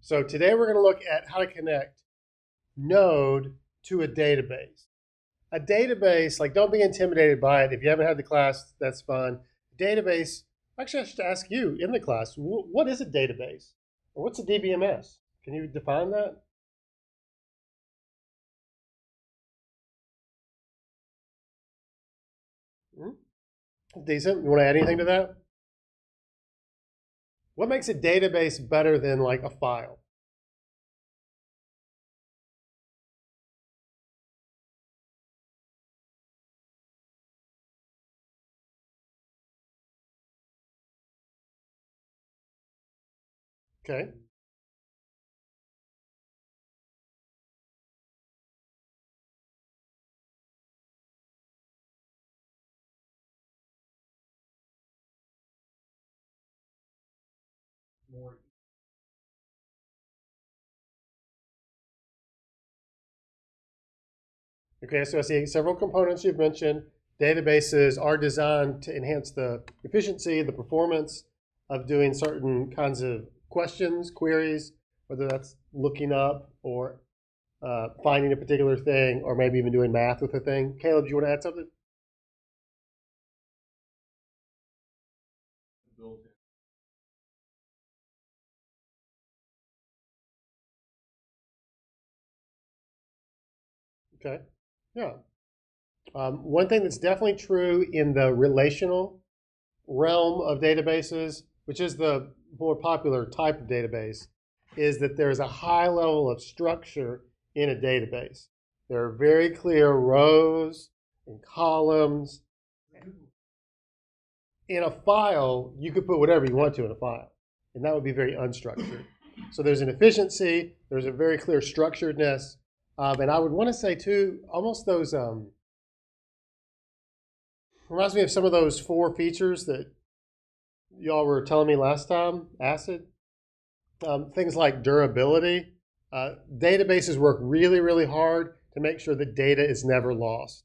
So today we're going to look at how to connect Node to a database. A database, like, don't be intimidated by it. If you haven't had the class, that's fun. Database, actually I should ask you in the class, what is a database? Or what's a DBMS? Can you define that? Decent. You want to add anything to that? What makes a database better than like a file? Okay. Okay, so I see several components you've mentioned. Databases are designed to enhance the efficiency, the performance of doing certain kinds of questions, queries, whether that's looking up or finding a particular thing, or maybe even doing math with a thing. Caleb, do you want to add something? Okay, yeah. One thing that's definitely true in the relational realm of databases, which is the more popular type of database, is that there's a high level of structure in a database. There are very clear rows and columns. In a file, you could put whatever you want to in a file, and that would be very unstructured. So there's an efficiency, there's a very clear structuredness, and I would want to say too, almost those reminds me of some of those 4 features that y'all were telling me last time, ACID. Things like durability. Databases work really, really hard to make sure that data is never lost.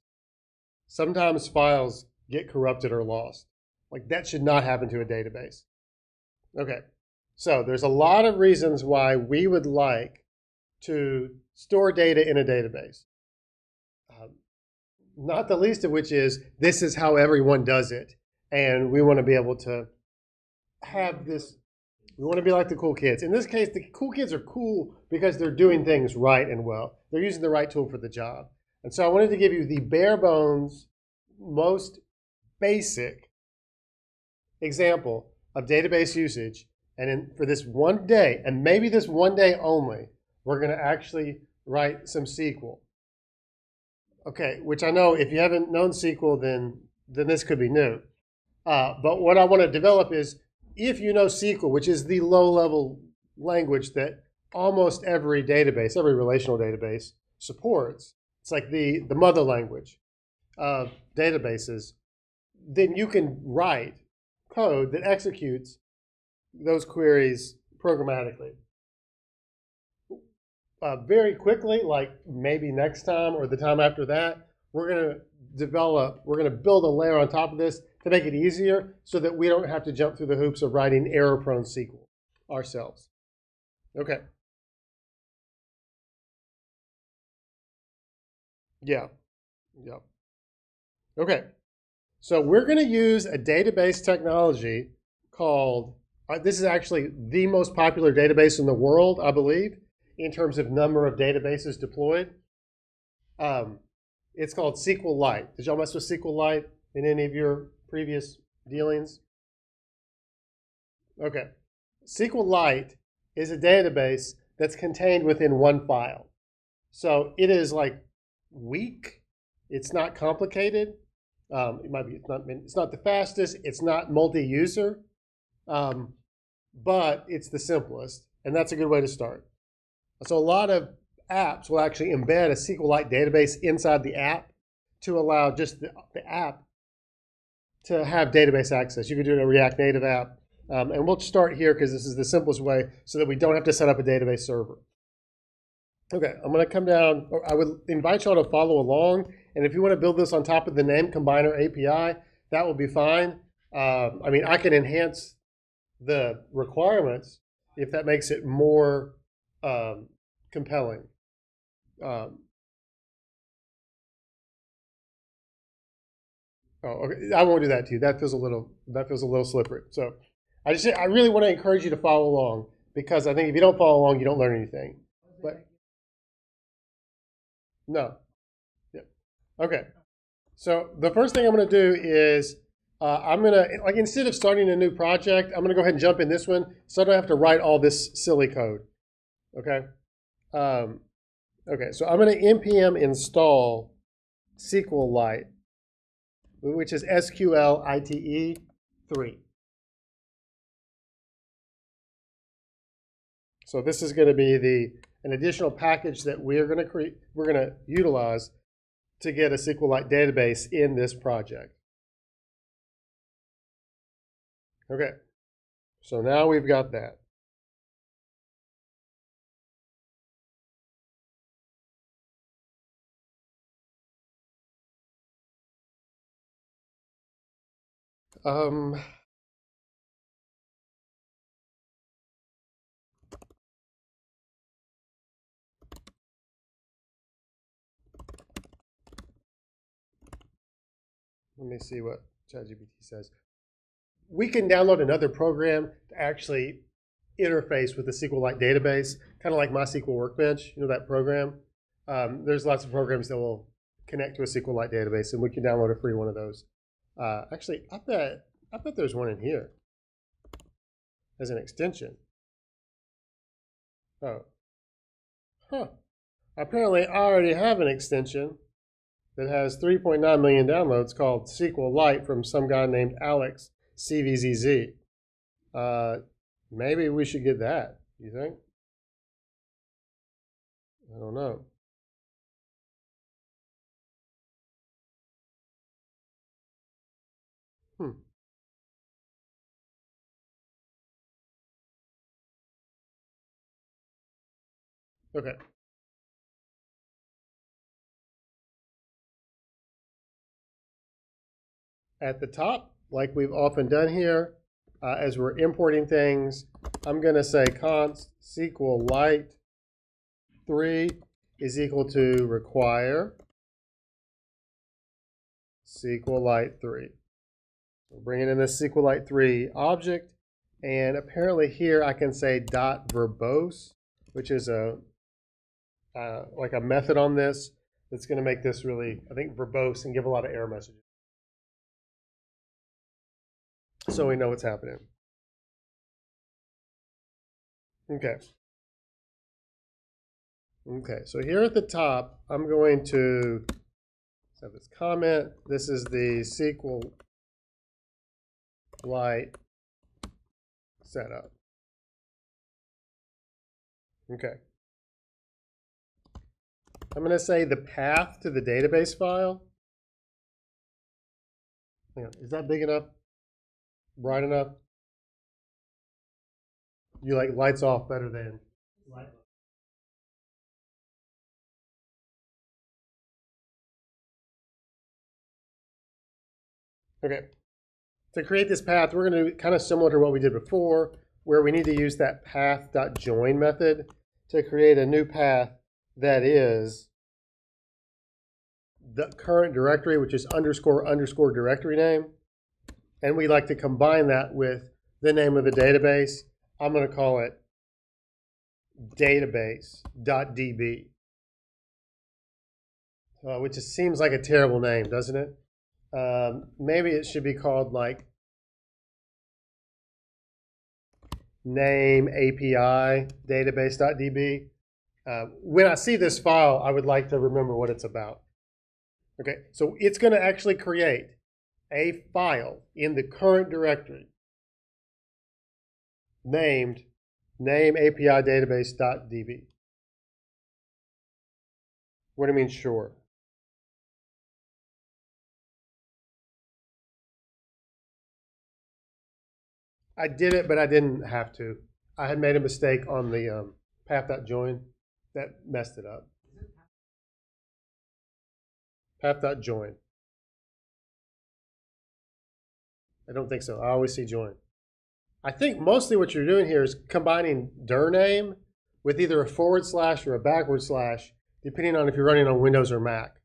Sometimes files get corrupted or lost. Like, that should not happen to a database. Okay, so there's a lot of reasons why we would like to store data in a database. Not the least of which is this is how everyone does it. And we want to be able to have this. We want to be like the cool kids. In this case, the cool kids are cool because they're doing things right and well. They're using the right tool for the job. And so I wanted to give you the bare bones, most basic example of database usage. And for this one day, and maybe this one day only, we're going to actually write some SQL. Okay, which I know if you haven't known SQL, then this could be new. But what I want to develop is, if you know SQL, which is the low-level language that almost every database, every relational database supports, it's like the mother language of databases, then you can write code that executes those queries programmatically. Very quickly, like maybe next time or the time after that, we're going to build a layer on top of this to make it easier so that we don't have to jump through the hoops of writing error-prone SQL ourselves. Okay. Yeah. Yeah. Okay. So we're going to use a database technology called, this is actually the most popular database in the world, I believe, in terms of number of databases deployed. It's called SQLite. Did y'all mess with SQLite in any of your previous dealings? Okay. SQLite is a database that's contained within one file. So it is like weak. It's not complicated. It's not the fastest. It's not multi-user, but it's the simplest, and that's a good way to start. So a lot of apps will actually embed a SQLite database inside the app to allow just the app to have database access. You could do it in a React Native app. And we'll start here because this is the simplest way so that we don't have to set up a database server. Okay, I'm going to come down. I would invite y'all to follow along. And if you want to build this on top of the name combiner API, that will be fine. I mean, I can enhance the requirements if that makes it more compelling. Um, oh, okay. I won't do that to you. That feels a little slippery. So I really want to encourage you to follow along because I think if you don't follow along, you don't learn anything. But no. Yeah. Okay. So the first thing I'm going to do is I'm going to, like, instead of starting a new project, I'm going to go ahead and jump in this one so I don't have to write all this silly code. Okay. Um, okay. So I'm going to npm install SQLite, which is SQLite 3. So this is going to be an additional package that we're going to utilize to get a SQLite database in this project. Okay, so now we've got that. Let me see what ChatGPT says. We can download another program to actually interface with the SQLite database, kind of like MySQL Workbench, you know that program? There's lots of programs that will connect to a SQLite database, and we can download a free one of those. Actually, I bet there's one in here as an extension. Oh, huh. Apparently, I already have an extension that has 3.9 million downloads called SQLite from some guy named Alex CVZZ. Maybe we should get that. You think? I don't know. Hmm. Okay. At the top, like we've often done here, as we're importing things, I'm going to say const SQLite 3 is equal to require SQLite 3. We're bringing in this SQLite 3 object, and apparently here I can say dot verbose, which is like a method on this that's going to make this really, I think, verbose and give a lot of error messages. So we know what's happening. Okay. Okay, so here at the top, I'm going to have this comment. This is the SQLite setup. Okay. I'm going to say the path to the database file. Hang on, is that big enough? Bright enough? You like lights off better than light? Okay. To create this path, we're going to do kind of similar to what we did before, where we need to use that path.join method to create a new path that is the current directory, which is __ directory name. And we like to combine that with the name of the database. I'm going to call it database.db, which just seems like a terrible name, doesn't it? Maybe it should be called like name API database.db. When I see this file, I would like to remember what it's about. Okay, so it's going to actually create a file in the current directory named name API database.db. What do you mean, sure? I did it, but I didn't have to. I had made a mistake on the path.join that messed it up. Path.join. I don't think so. I always see join. I think mostly what you're doing here is combining dir name with either a forward slash or a backward slash, depending on if you're running on Windows or Mac,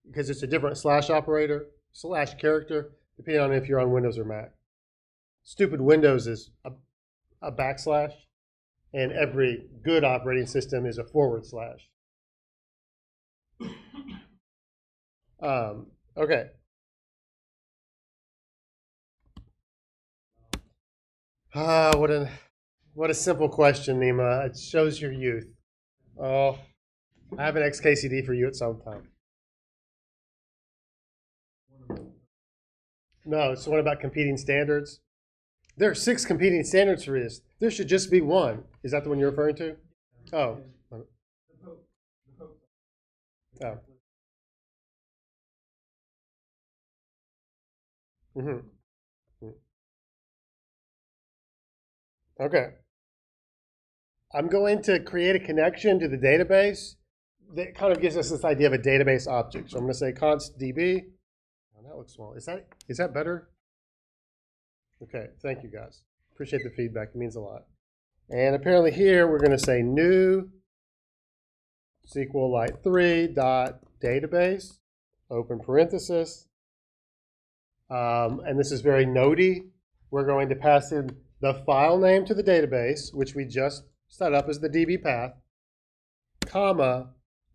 because it's a different slash operator, slash character, depending on if you're on Windows or Mac. Stupid Windows is a backslash, and every good operating system is a forward slash. Okay. What a simple question, Nima. It shows your youth. Oh, I have an XKCD for you at some time. No, it's one about competing standards. There are 6 competing standards for this. There should just be one. Is that the one you're referring to? Oh. Oh. Mm-hmm. Okay. I'm going to create a connection to the database that kind of gives us this idea of a database object. So I'm going to say const db. Oh, that looks small. Is that better? Okay, thank you guys. Appreciate the feedback. It means a lot. And apparently here we're going to say new SQLite3 dot database, open parenthesis. And this is very notey. We're going to pass in the file name to the database, which we just set up as the DB path, comma,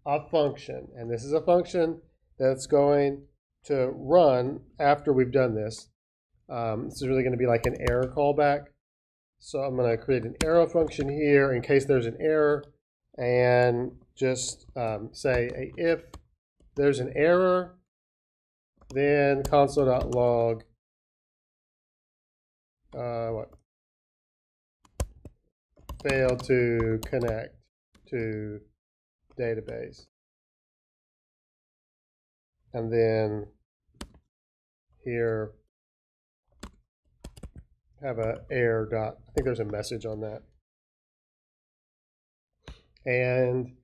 a function. And this is a function that's going to run after we've done this. This is really going to be like an error callback. So I'm going to create an arrow function here in case there's an error, and just say if there's an error, then console.log what? Failed to connect to database. And then here have a error dot. I think there's a message on that. And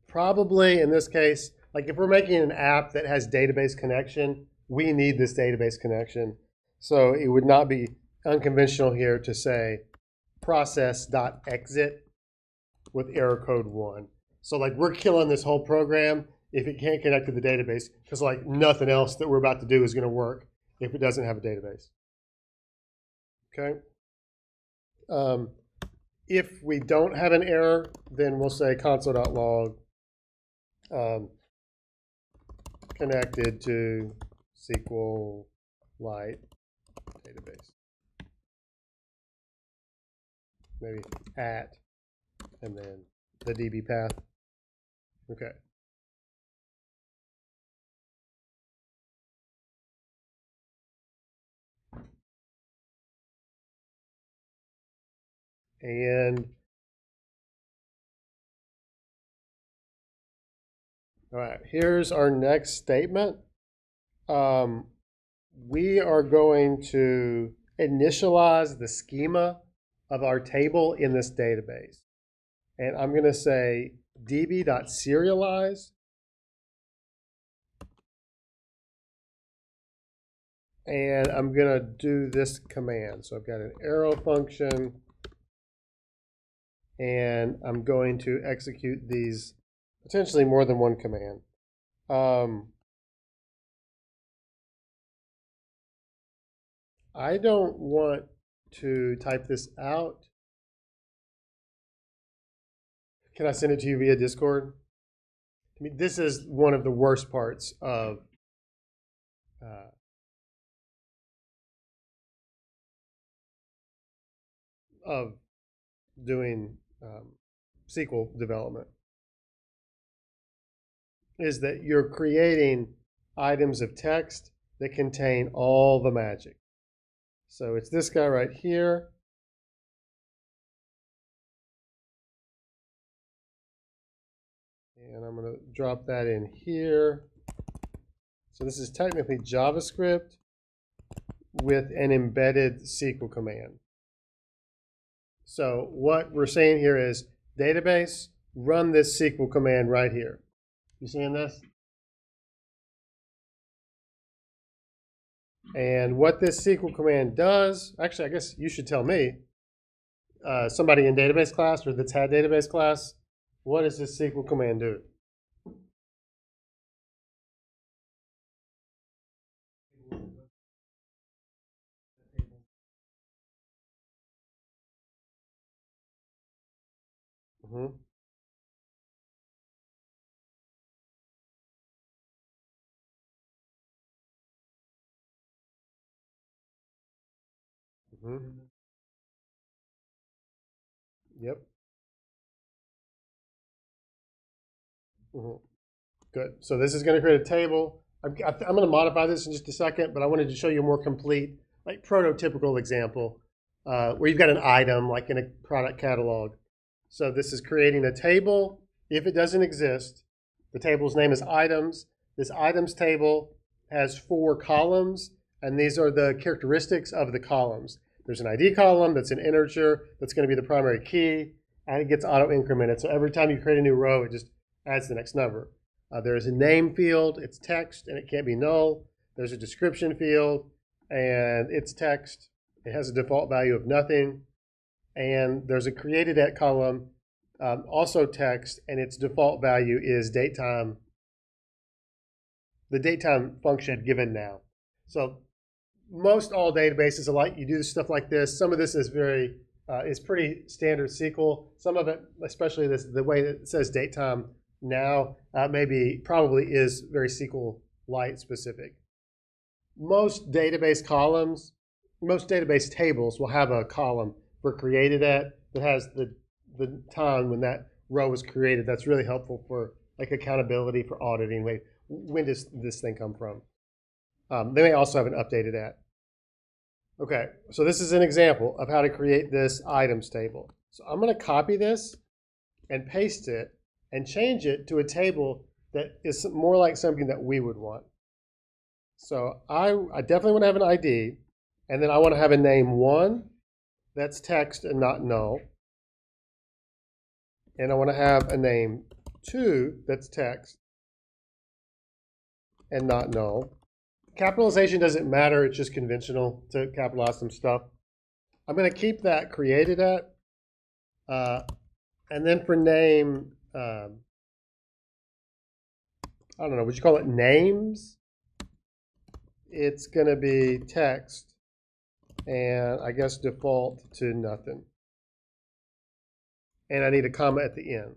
probably in this case, like if we're making an app that has database connection, we need this database connection. So it would not be unconventional here to say process.exit with error code 1. So like we're killing this whole program if it can't connect to the database, because like nothing else that we're about to do is going to work if it doesn't have a database. Okay. If we don't have an error, then we'll say console.log connected to SQLite database. Maybe at, and then the DB path. Okay. And all right, here's our next statement. We are going to initialize the schema of our table in this database. And I'm going to say db.serialize. And I'm going to do this command. So I've got an arrow function. And I'm going to execute these potentially more than one command. I don't want to type this out. Can I send it to you via Discord? I mean, this is one of the worst parts of doing SQL development, is that you're creating items of text that contain all the magic. So it's this guy right here. And I'm going to drop that in here. So this is technically JavaScript with an embedded SQL command. So what we're saying here is database, run this SQL command right here. You seeing this? And what this SQL command does, actually, I guess you should tell me. somebody in database class or that's had database class, what does this SQL command do? Mm-hmm. Mm-hmm. Yep. Mm-hmm. Good. So this is going to create a table. I'm going to modify this in just a second, but I wanted to show you a more complete, like prototypical example where you've got an item like in a product catalog. So this is creating a table. If it doesn't exist, the table's name is items. This items table has 4 columns, and these are the characteristics of the columns. There's an ID column that's an integer that's going to be the primary key, and it gets auto-incremented. So every time you create a new row, it just adds the next number. There's a name field, it's text, and it can't be null. There's a description field, and it's text. It has a default value of nothing. And there's a created at column, also text, and its default value is datetime, the datetime function given now. So most all databases alike, you do stuff like this. Some of this is is pretty standard SQL. Some of it, especially the way that it says datetime now, probably is very SQLite specific. Most database tables will have a column for created at that has the time when that row was created. That's really helpful for like accountability for auditing. Wait, when does this thing come from? They may also have an updated at. Okay, so this is an example of how to create this items table. So I'm going to copy this and paste it and change it to a table that is more like something that we would want. So I definitely want to have an ID, and then I want to have a name 1 that's text and not null. And I want to have a name 2 that's text and not null. Capitalization doesn't matter, it's just conventional to capitalize some stuff. I'm going to keep that created at. And then for name, I don't know, would you call it names? It's going to be text, and I guess default to nothing. And I need a comma at the end.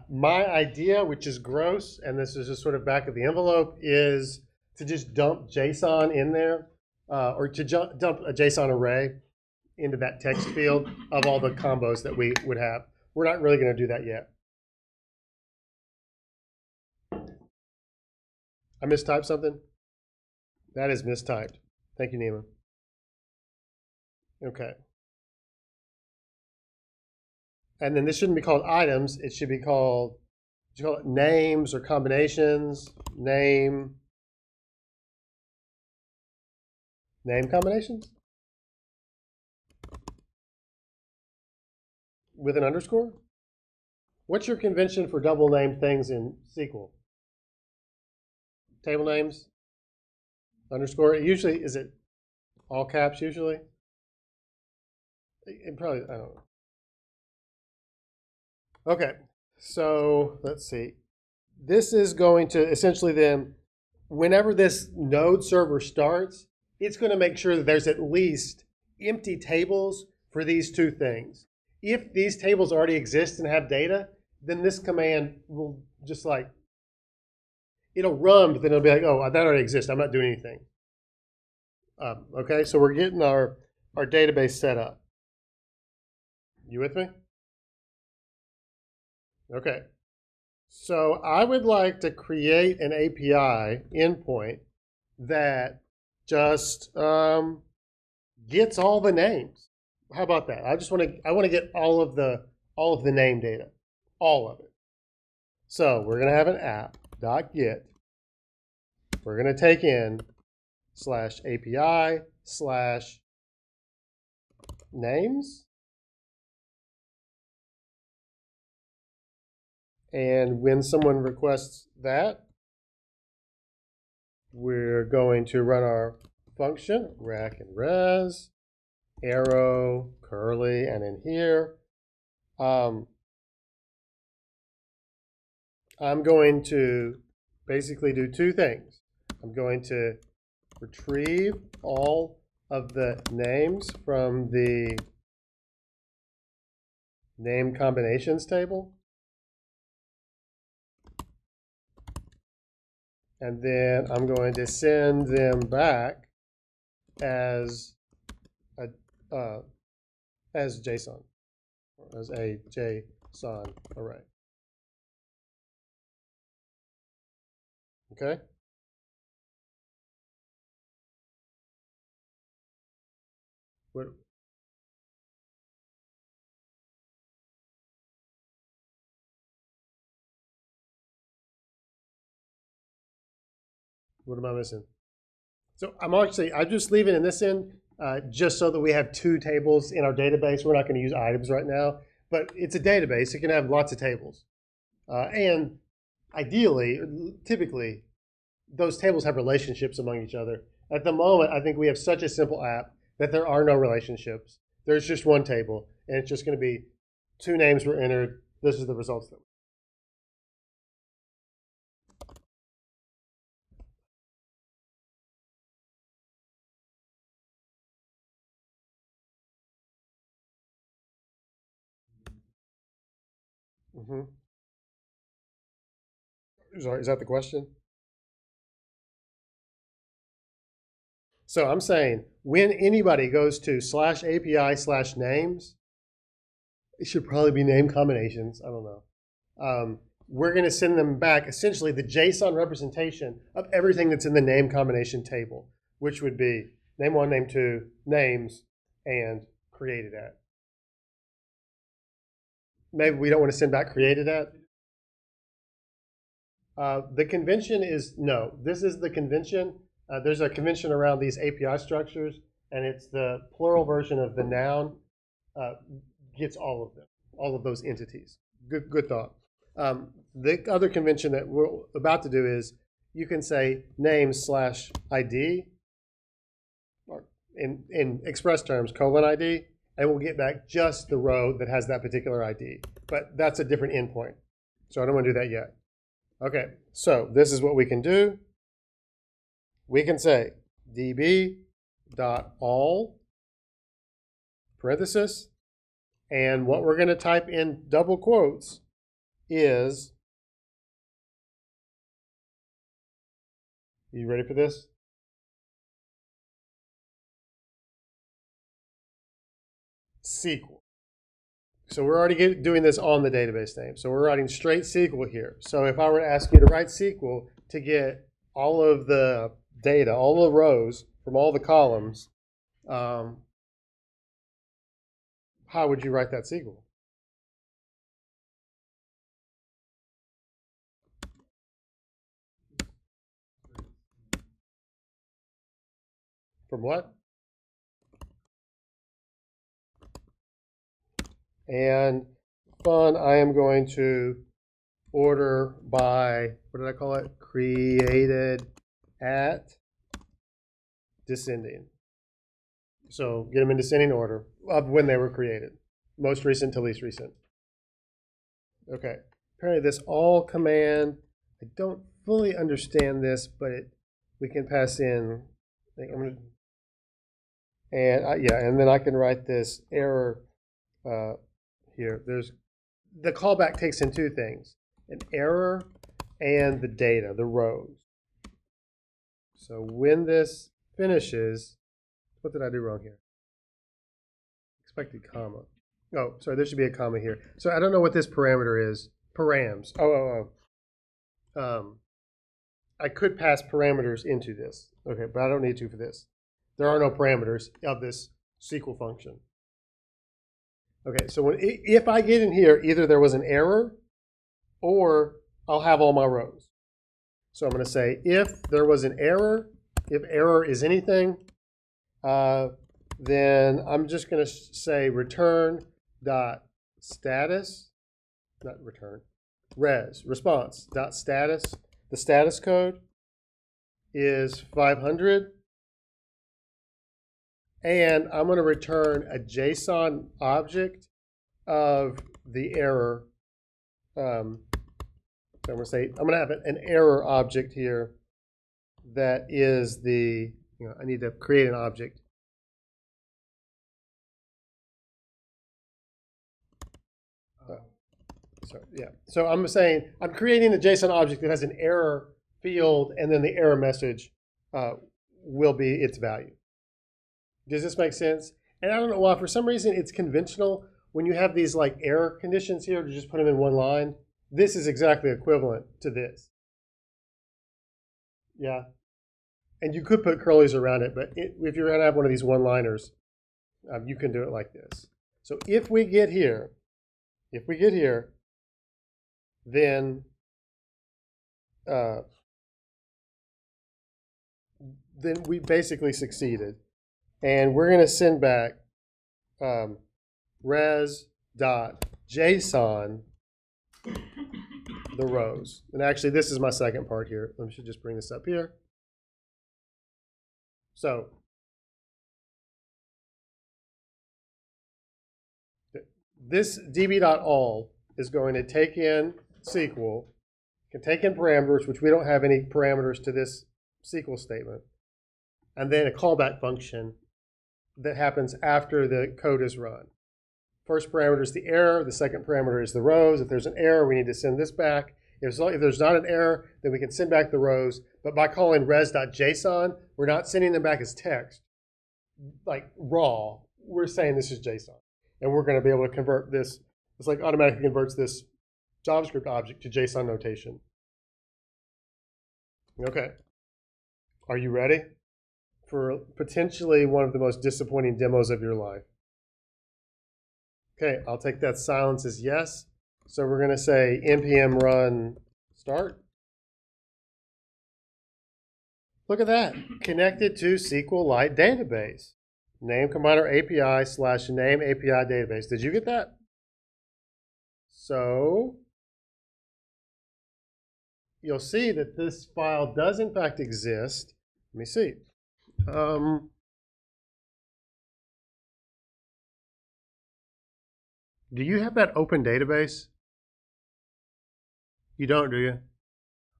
My idea, which is gross, and this is just sort of back of the envelope, is to just dump JSON in there, or to dump a JSON array into that text field of all the combos that we would have. We're not really going to do that yet. I mistyped something? That is mistyped. Thank you, Nima. Okay. And then this shouldn't be called items. It should be called, you call it names or combinations, name combinations? With an underscore? What's your convention for double named things in SQL? Table names? Underscore? Usually, is it all caps usually? It probably, I don't know. Okay, so let's see. This is going to essentially then, whenever this node server starts, it's going to make sure that there's at least empty tables for these 2 things. If these tables already exist and have data, then this command will just like, it'll run, but then it'll be like, oh, that already exists. I'm not doing anything. Okay, so we're getting our database set up. You with me? Okay. So I would like to create an API endpoint that just gets all the names. How about that? I want to get all of the name data, all of it. So we're going to have an app.get. We're going to take in /API /names. And when someone requests that, we're going to run our function, rack and res, arrow, curly, and in here, I'm going to basically do two things. I'm going to retrieve all of the names from the name combinations table. And then I'm going to send them back as JSON, or as a JSON array. Okay? What am I missing? So I'm just leaving in this end just so that we have two tables in our database. We're not going to use items right now, but it's a database. It can have lots of tables. And ideally, typically, those tables have relationships among each other. At the moment, I think we have such a simple app that there are no relationships. There's just one table, and it's just going to be two names were entered. This is the results. Mm-hmm. Sorry, is that the question? So I'm saying when anybody goes to /API/names, it should probably be name combinations. I don't know. We're going to send them back essentially the JSON representation of everything that's in the name combination table, which would be name one, name two, names, and created at. Maybe we don't want to send back created at. The convention is no. This is the convention. There's a convention around these API structures, and it's the plural version of the noun gets all of them, all of those entities. Good thought. The other convention that we're about to do is you can say name/ID, or in express terms, :ID, and we'll get back just the row that has that particular ID. But that's a different endpoint, so I don't want to do that yet. Okay, so this is what we can do. We can say db.all parenthesis, and what we're going to type in double quotes is, you ready for this? SQL. So we're already doing this on the database name. So we're writing straight SQL here. So if I were to ask you to write SQL to get all of the data, all the rows from all the columns, how would you write that SQL? From what? And fun, I am going to order by, what did I call it? Created at descending. So get them in descending order of when they were created. Most recent to least recent. Okay. Apparently this all command, I don't fully understand this, but we can pass in, and then I can write this error here. There's the callback takes in two things, an error and the data, the rows. So when this finishes, what did I do wrong here? Expected comma. Oh, sorry, there should be a comma here. So I don't know what this parameter is. Params. I could pass parameters into this. Okay, but I don't need to for this. There are no parameters of this SQL function. Okay, so if I get in here, either there was an error or I'll have all my rows. So I'm going to say if there was an error, if error is anything, then I'm just going to say return dot status, not return, response dot status. The status code is 500. And I'm going to return a JSON object of the error. So I'm going to say, I'm going to have an error object here that is the, I need to create an object. So I'm saying I'm creating a JSON object that has an error field, and then the error message will be its value. Does this make sense? And I don't know why, for some reason, it's conventional when you have these like error conditions here to just put them in one line. This is exactly equivalent to this. Yeah. And you could put curlies around it, but if you're going to have one of these one-liners, you can do it like this. So if we get here, then we basically succeeded. And we're going to send back res.json the rows. And actually, this is my second part here. I should just bring this up here. So this db.all is going to take in SQL, can take in parameters, which we don't have any parameters to this SQL statement, and then a callback function that happens after the code is run. First parameter is the error. The second parameter is the rows. If there's an error, we need to send this back. If there's not an error, then we can send back the rows. But by calling res.json, we're not sending them back as text, like raw. We're saying this is JSON. And we're going to be able to convert this. It's like automatically converts this JavaScript object to JSON notation. Okay. Are you ready for potentially one of the most disappointing demos of your life? Okay, I'll take that silence as yes. So we're going to say npm run start. Look at that. Connected to SQLite database. Name combiner API / name API database. Did you get that? So you'll see that this file does in fact exist. Let me see. Do you have that open database? You don't, do you?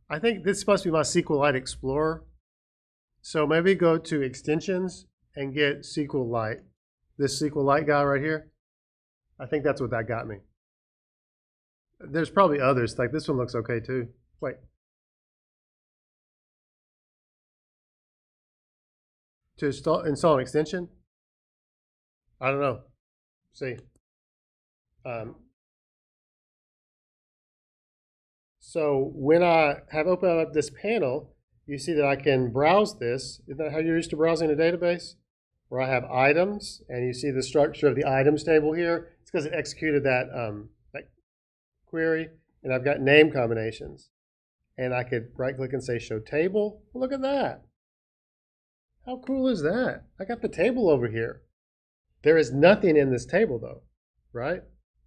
I think this is supposed to be my SQLite Explorer. So maybe go to extensions and get SQLite. This SQLite guy right here. I think that's what that got me. There's probably others. Like this one looks okay too. Wait. To install an extension? I don't know. See. So when I have opened up this panel, you see that I can browse this. Isn't that how you're used to browsing a database? Where I have items, and you see the structure of the items table here. It's because it executed that, that query, and I've got name combinations. And I could right-click and say Show Table. Well, look at that. How cool is that? I got the table over here. There is nothing in this table, though, right?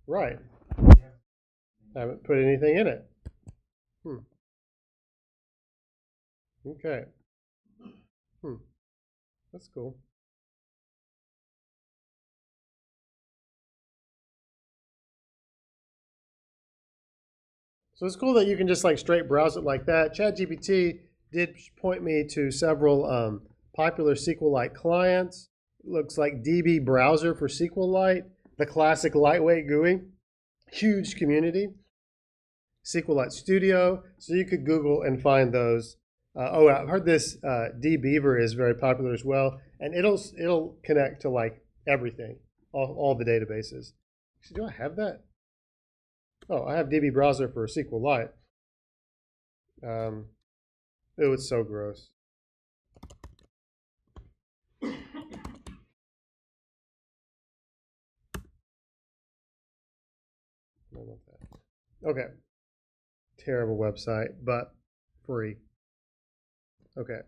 Right. I haven't put anything in it. Okay. That's cool. So it's cool that you can just like straight browse it like that. ChatGPT did point me to several popular SQLite clients. It looks like DB Browser for SQLite, the classic lightweight GUI, huge community. SQLite Studio, so you could Google and find those. I've heard this dbeaver is very popular as well, and it'll connect to like everything, all the databases. So do I have that? Oh, I have DB Browser for SQLite. Oh, it's so gross. Okay. Terrible website, but free. Okay.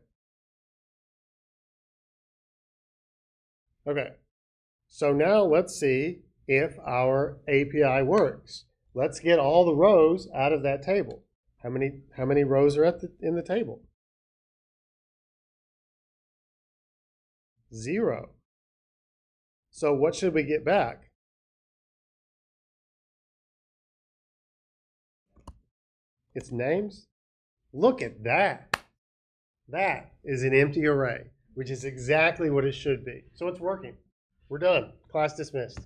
Okay. So now let's see if our API works. Let's get all the rows out of that table. How many rows are in the table? 0. So what should we get back? It's names? Look at that. That is an empty array, which is exactly what it should be. So it's working. We're done. Class dismissed.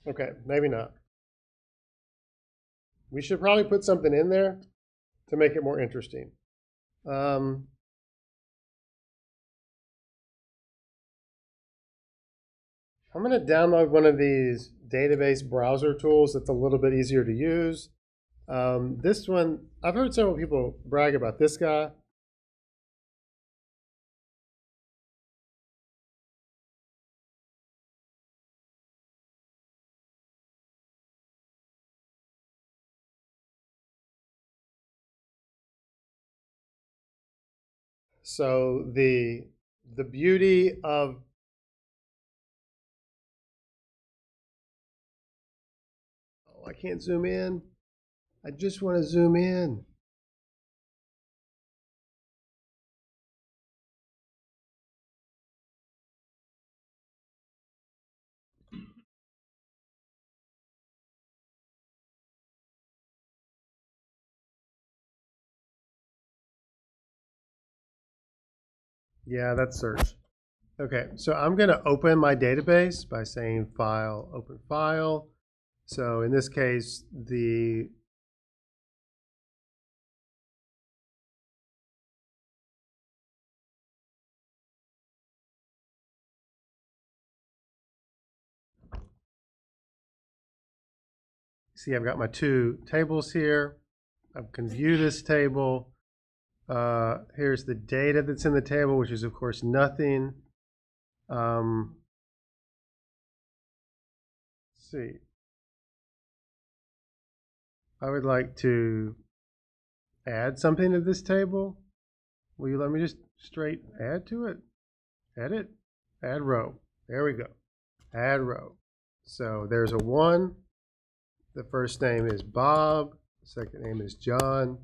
Okay, maybe not. We should probably put something in there to make it more interesting. I'm going to download one of these database browser tools that's a little bit easier to use. This one, I've heard several people brag about this guy. So the beauty of I can't zoom in. I just want to zoom in. Yeah, that's search. Okay, so I'm going to open my database by saying File, Open File. So in this case, see, I've got my two tables here. I can view this table. Here's the data that's in the table, which is, of course, nothing. Let's see. I would like to add something to this table. Will you let me just straight add to it? Edit, add row. There we go. Add row. So there's a 1. The first name is Bob. The second name is John.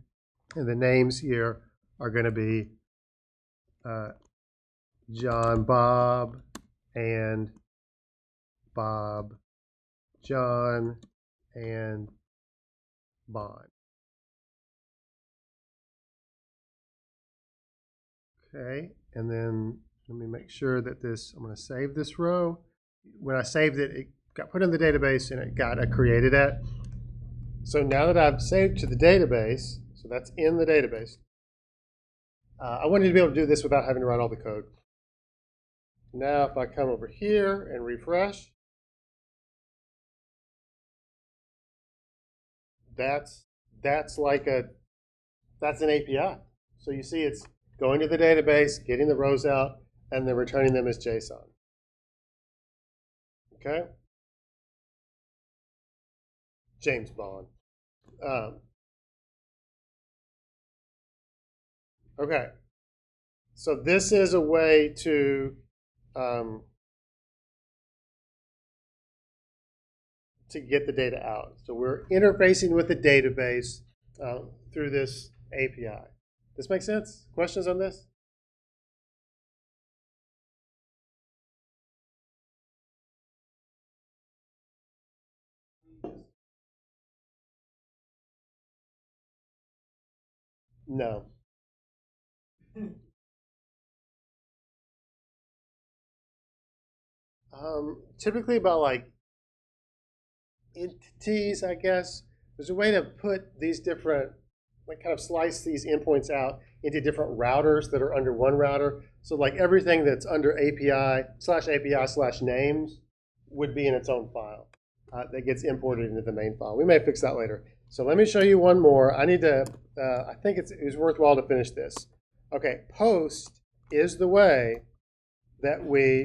And the names here are going to be John Bob and Bob John and Bond. Okay, and then let me make sure that I'm going to save this row. When I saved it, it got put in the database and it got created at. So now that I've saved to the database, so that's in the database, I wanted to be able to do this without having to write all the code. Now if I come over here and refresh, that's an API. So you see it's going to the database, getting the rows out, and then returning them as JSON. Okay? James Bond. Okay. So this is a way to get the data out. So we're interfacing with the database through this API. This make sense? Questions on this? No. Typically about like entities, I guess. There's a way to put these different, like kind of slice these endpoints out into different routers that are under one router. So like everything that's under API/names would be in its own file that gets imported into the main file. We may fix that later. So let me show you one more. I need to, I think it was worthwhile to finish this. Okay, post is the way that we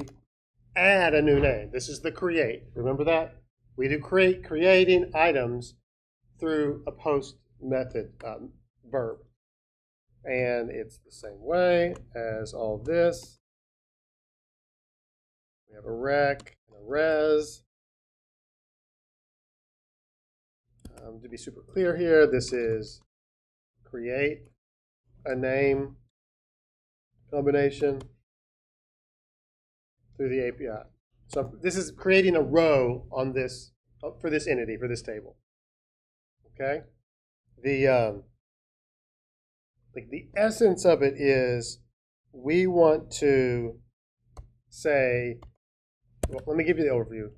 add a new name. This is the create. Remember that? We do creating items through a post method verb. And it's the same way as all this. We have a rec and a res. To be super clear here, this is create a name combination through the API. So this is creating a row on this for this entity, for this table. Okay? The essence of it is we want to say, well, let me give you the overview.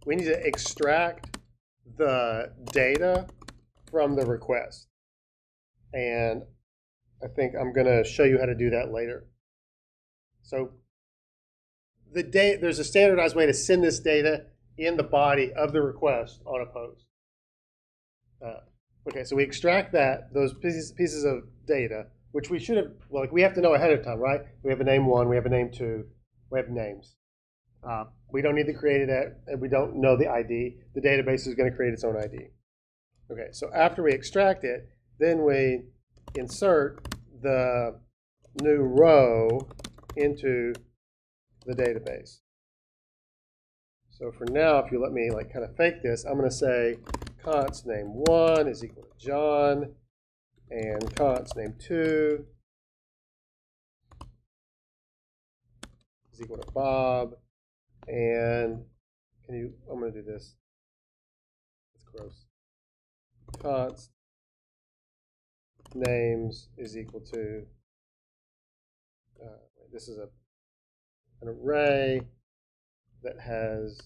We need to extract the data from the request. And I think I'm going to show you how to do that later. So there's a standardized way to send this data in the body of the request on a post. Okay, so we extract those pieces of data, which we should have, well, we have to know ahead of time, right? We have a name 1, we have a name 2, we have names. We don't need to create it, and we don't know the ID. The database is going to create its own ID. Okay, so after we extract it, then we insert the new row into the database. So for now, if you let me kind of fake this, I'm going to say const name 1 is equal to John, and const name 2 is equal to Bob. And I'm going to do this. It's gross. Const names is equal to, this is an array that has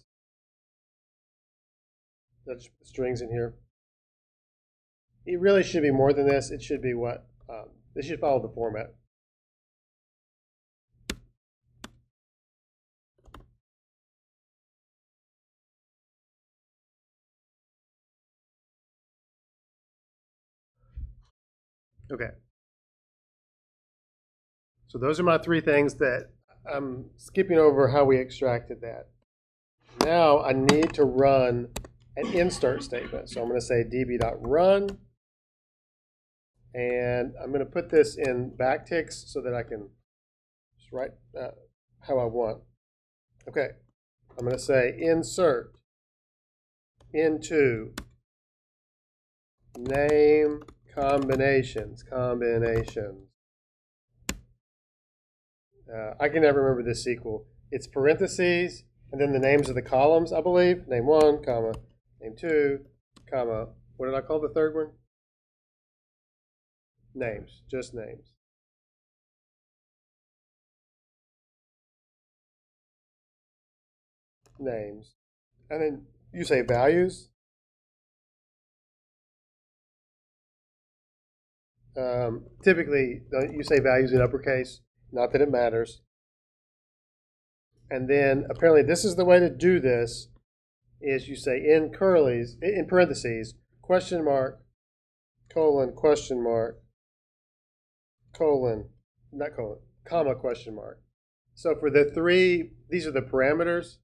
strings in here. It really should be more than this. It should be what? This should follow the format. Okay. So those are my 3 things that I'm skipping over how we extracted that. Now I need to run an insert statement. So I'm going to say db.run, and I'm going to put this in backticks so that I can just write how I want. Okay, I'm going to say insert into name combinations. I can never remember this SQL. It's parentheses and then the names of the columns, I believe. Name 1, comma, name 2, comma, what did I call the third one? Names, just names. Names. And then you say values. Typically, you say values in uppercase, not that it matters. And then apparently this is the way to do this, is you say in parentheses, question mark, colon, question mark, colon, not colon, comma, question mark. So for the 3, these are the parameters.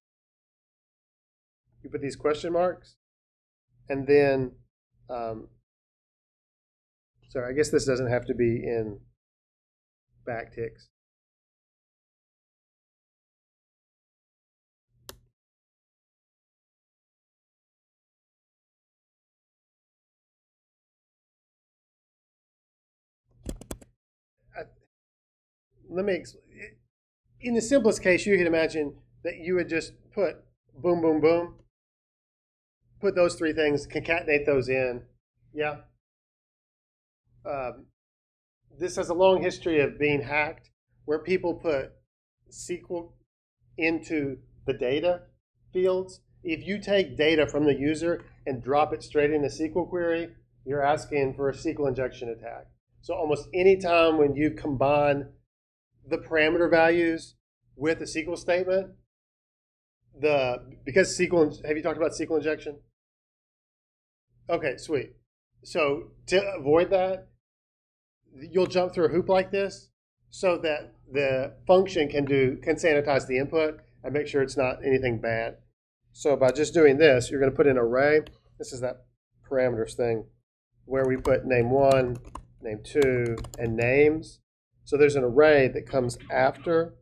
You put these question marks, and then, sorry, I guess this doesn't have to be in backticks. In the simplest case, you can imagine that you would just put boom, boom, boom, put those 3 things, concatenate those in. Yeah. This has a long history of being hacked, where people put SQL into the data fields. If you take data from the user and drop it straight in a SQL query, you're asking for a SQL injection attack. So almost any time when you combine the parameter values with a SQL statement, because SQL, have you talked about SQL injection? Okay, sweet. So to avoid that, you'll jump through a hoop like this so that the function can sanitize the input and make sure it's not anything bad. So by just doing this, you're going to put in an array. This is that parameters thing where we put name 1, name 2, and names. So there's an array that comes after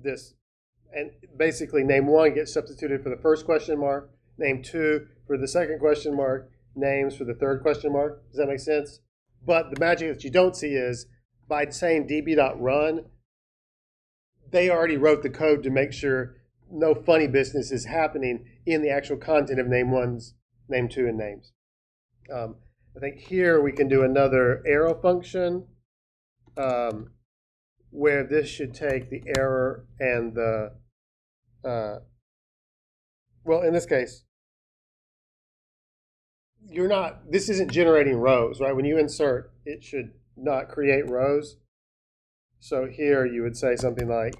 this. And basically name 1 gets substituted for the first question mark, name 2 for the second question mark, names for the third question mark. Does that make sense? But the magic that you don't see is by saying db.run, they already wrote the code to make sure no funny business is happening in the actual content of name1's, name2, and names. I think here we can do another arrow function where this should take the error and the, well, in this case, this isn't generating rows, right? When you insert, it should not create rows. So here you would say something like,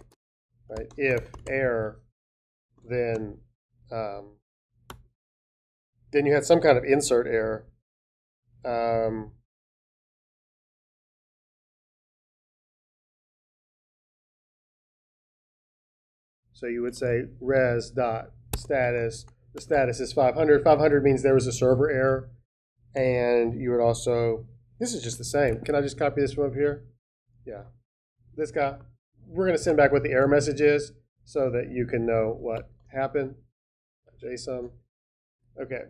right, if error, then you had some kind of insert error. So you would say res.status. The status is 500. 500 means there was a server error. And you would also, this is just the same. Can I just copy this from up here? Yeah. This guy. We're going to send back what the error message is so that you can know what happened. JSON. Okay.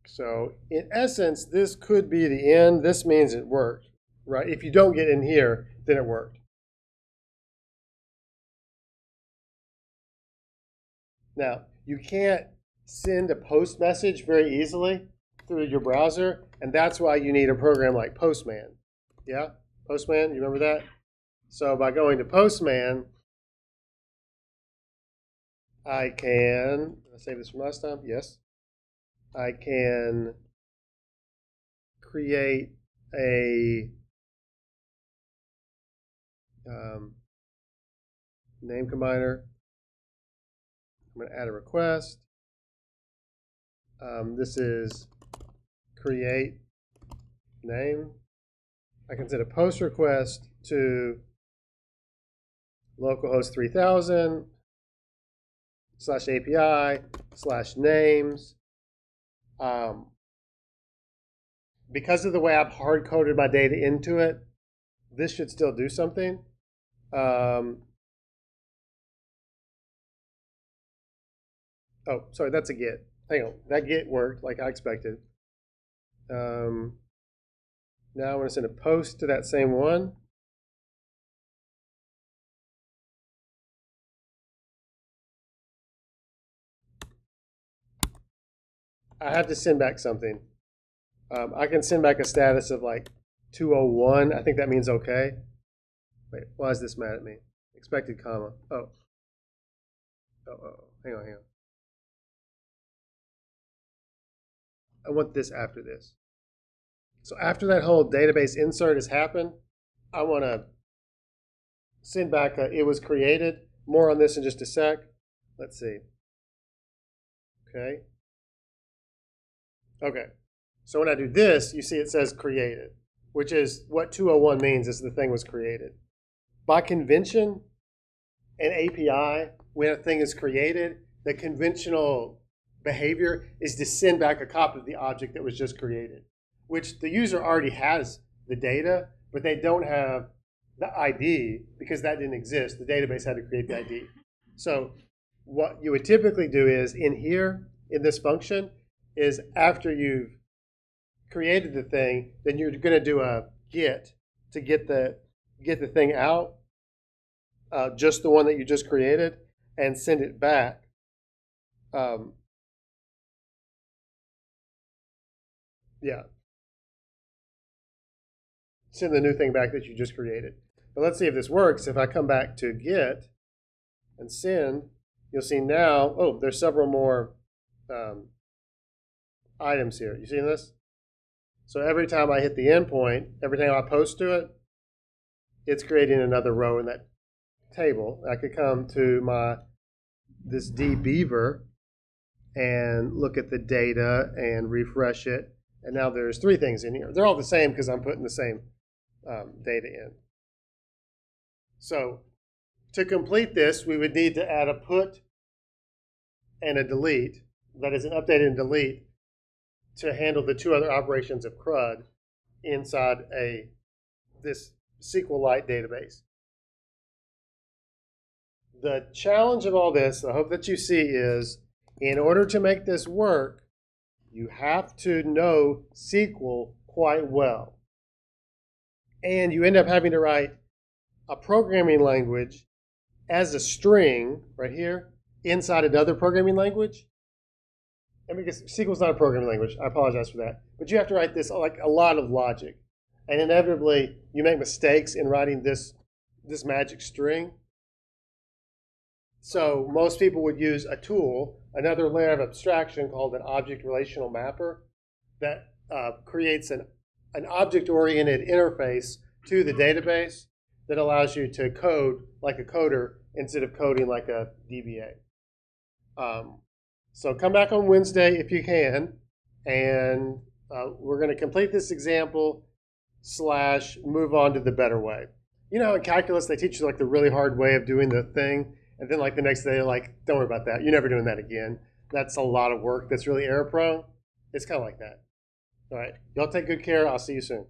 So in essence, this could be the end. This means it worked, right? If you don't get in here, then it worked. Now, you can't send a post message very easily through your browser, and that's why you need a program like Postman. Yeah? Postman, you remember that? So by going to Postman, I can, did I save this from last time? Yes. I can create a name combiner. I'm going to add a request. This is create name. I can send a post request to localhost 3000 /API/names. Because of the way I've hard-coded my data into it, this should still do something. Oh, sorry, that's a get. Hang on, that get worked like I expected. Now I want to send a post to that same one. I have to send back something. I can send back a status of like 201. I think that means okay. Wait, why is this mad at me? Expected comma. Oh. Hang on. I want this after this. So after that whole database insert has happened, I want to send back it was created. More on this in just a sec. Let's see. Okay. So when I do this, you see it says created, which is what 201 means is the thing was created. By convention, an API, when a thing is created, the conventional behavior is to send back a copy of the object that was just created, which the user already has the data, but they don't have the ID because that didn't exist. The database had to create the ID. So what you would typically do is in here, in this function, is after you've created the thing, then you're going to do a get to get the thing out, just the one that you just created, and send it back. Yeah. Send the new thing back that you just created. But let's see if this works. If I come back to get and send, you'll see now, oh, there's several more items here. You see this? So every time I hit the endpoint, every time I post to it, it's creating another row in that table. I could come to this dbeaver and look at the data and refresh it. And now there's 3 things in here. They're all the same because I'm putting the same data in. So to complete this, we would need to add a put and a delete. That is an update and delete to handle the 2 other operations of CRUD inside this SQLite database. The challenge of all this, I hope that you see, is in order to make this work, you have to know SQL quite well. And you end up having to write a programming language as a string right here inside another programming language. And because SQL's not a programming language, I apologize for that. But you have to write this like a lot of logic. And inevitably, you make mistakes in writing this magic string. So most people would use a tool, another layer of abstraction called an object relational mapper that creates an object-oriented interface to the database that allows you to code like a coder instead of coding like a DBA. So come back on Wednesday if you can, and we're going to complete this example / move on to the better way. You know, in calculus, they teach you like the really hard way of doing the thing, and then like the next day, they're like, don't worry about that. You're never doing that again. That's a lot of work. That's really error prone. It's kind of like that. All right. Y'all take good care. I'll see you soon.